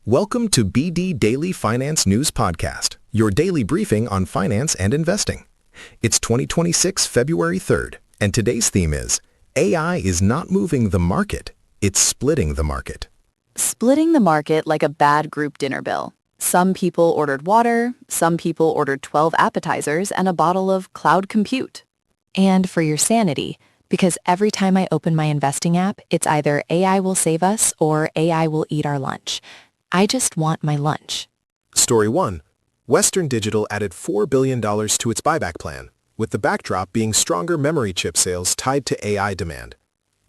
Welcome to BD Daily Finance News Podcast, your daily briefing on finance and investing. It's 2026, February 3rd, and today's theme is AI is not moving the market, it's splitting the market. Splitting the market like a bad group dinner bill. Some people ordered water, some people ordered 12 appetizers and a bottle of cloud compute. And for your sanity, because every time I open my investing app, it's either AI will save us or AI will eat our lunch. I just want my lunch. Story 1. Western Digital added $4 billion to its buyback plan, with the backdrop being stronger memory chip sales tied to AI demand.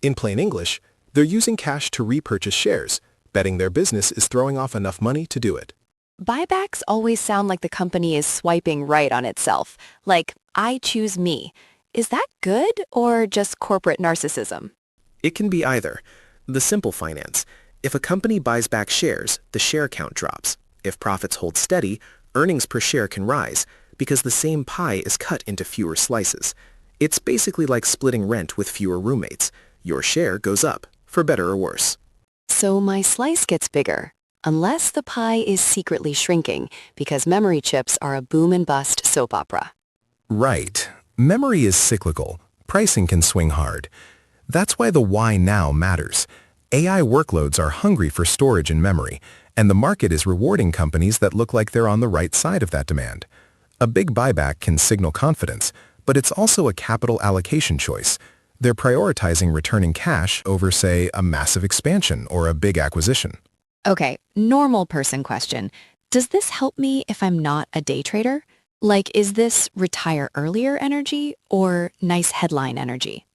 In plain English, they're using cash to repurchase shares, betting their business is throwing off enough money to do it. Buybacks always sound like the company is swiping right on itself, like, I choose me. Is that good or just corporate narcissism? It can be either. The simple finance. If a company buys back shares, the share count drops. If profits hold steady, earnings per share can rise because the same pie is cut into fewer slices. It's basically like splitting rent with fewer roommates. Your share goes up, for better or worse. So my slice gets bigger, unless the pie is secretly shrinking because memory chips are a boom and bust soap opera. Right. Memory is cyclical. Pricing can swing hard. That's why the why now matters. AI workloads are hungry for storage and memory, and the market is rewarding companies that look like they're on the right side of that demand. A big buyback can signal confidence, but it's also a capital allocation choice. They're prioritizing returning cash over, say, a massive expansion or a big acquisition. Okay, normal person question. Does this help me if I'm not a day trader? Like, is this retire earlier energy or nice headline energy?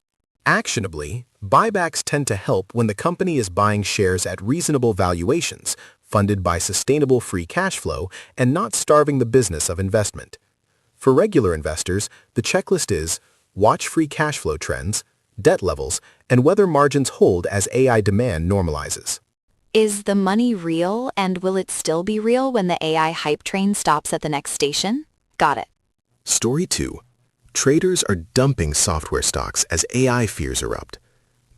Actionably, buybacks tend to help when the company is buying shares at reasonable valuations, funded by sustainable free cash flow, and not starving the business of investment. For regular investors, the checklist is watch free cash flow trends, debt levels, and whether margins hold as AI demand normalizes. Is the money real, and will it still be real when the AI hype train stops at the next station? Got it. Story 2. Traders are dumping software stocks as AI fears erupt.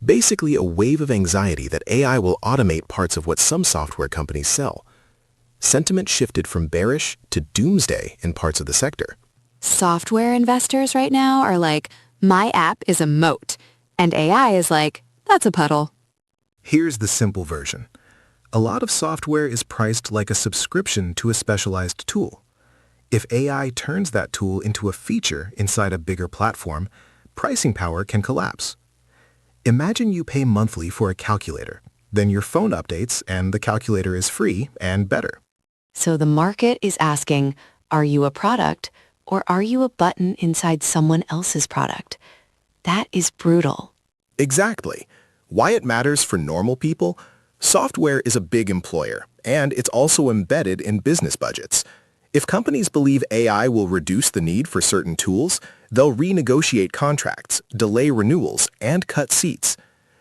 Basically a wave of anxiety that AI will automate parts of what some software companies sell. Sentiment shifted from bearish to doomsday in parts of the sector. Software investors right now are like, my app is a moat, and AI is like, that's a puddle. Here's the simple version. A lot of software is priced like a subscription to a specialized tool. If AI turns that tool into a feature inside a bigger platform, pricing power can collapse. Imagine you pay monthly for a calculator, then your phone updates and the calculator is free and better. So the market is asking, are you a product or are you a button inside someone else's product? That is brutal. Exactly. Why it matters for normal people? Software is a big employer, and it's also embedded in business budgets. If companies believe AI will reduce the need for certain tools, they'll renegotiate contracts, delay renewals, and cut seats.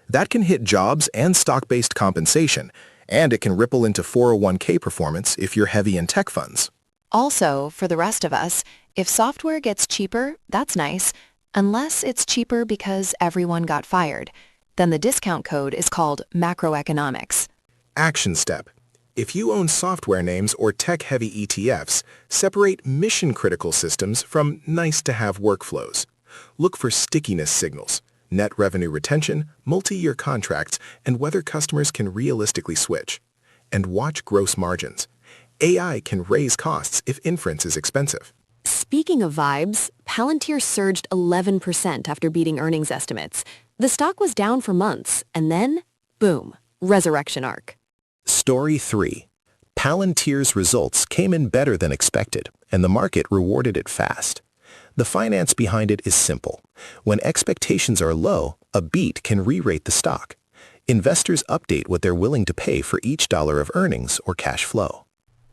That can hit jobs and stock-based compensation, and it can ripple into 401k performance if you're heavy in tech funds. Also, for the rest of us, if software gets cheaper, that's nice, unless it's cheaper because everyone got fired. Then the discount code is called macroeconomics. Action step. If you own software names or tech-heavy ETFs, separate mission-critical systems from nice-to-have workflows. Look for stickiness signals, net revenue retention, multi-year contracts, and whether customers can realistically switch. And watch gross margins. AI can raise costs if inference is expensive. Speaking of vibes, Palantir surged 11% after beating earnings estimates. The stock was down for months, and then, boom, resurrection arc. Story 3. Palantir's results came in better than expected, and the market rewarded it fast. The finance behind it is simple. When expectations are low, a beat can re-rate the stock. Investors update what they're willing to pay for each dollar of earnings or cash flow.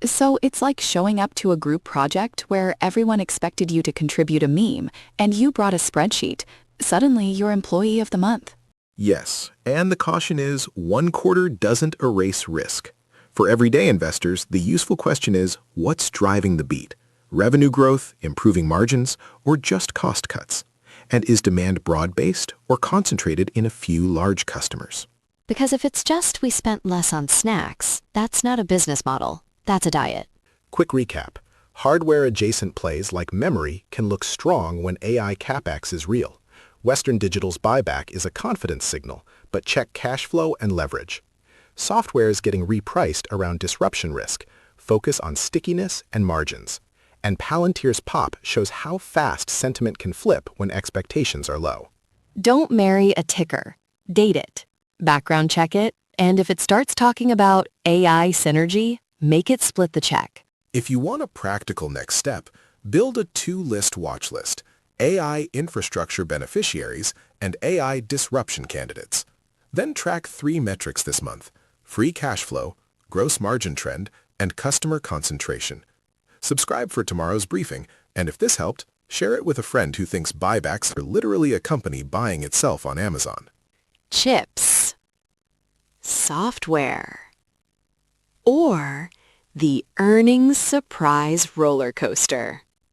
So it's like showing up to a group project where everyone expected you to contribute a meme, and you brought a spreadsheet. Suddenly, you're Employee of the Month. Yes, and the caution is one quarter doesn't erase risk. For everyday investors, the useful question is, what's driving the beat? Revenue growth, improving margins, or just cost cuts? And is demand broad-based or concentrated in a few large customers? Because if it's just we spent less on snacks, that's not a business model. That's a diet. Quick recap. Hardware-adjacent plays like memory can look strong when AI CapEx is real. Western Digital's buyback is a confidence signal, but check cash flow and leverage. Software is getting repriced around disruption risk. Focus on stickiness and margins. And Palantir's pop shows how fast sentiment can flip when expectations are low. Don't marry a ticker. Date it. Background check it. And if it starts talking about AI synergy, make it split the check. If you want a practical next step, build a two-list watch list: AI infrastructure beneficiaries and AI disruption candidates. Then track 3 metrics this month: free cash flow, gross margin trend, and customer concentration. Subscribe for tomorrow's briefing, and if this helped, share it with a friend who thinks buybacks are literally a company buying itself on Amazon. Chips. Software. Or the earnings surprise roller coaster.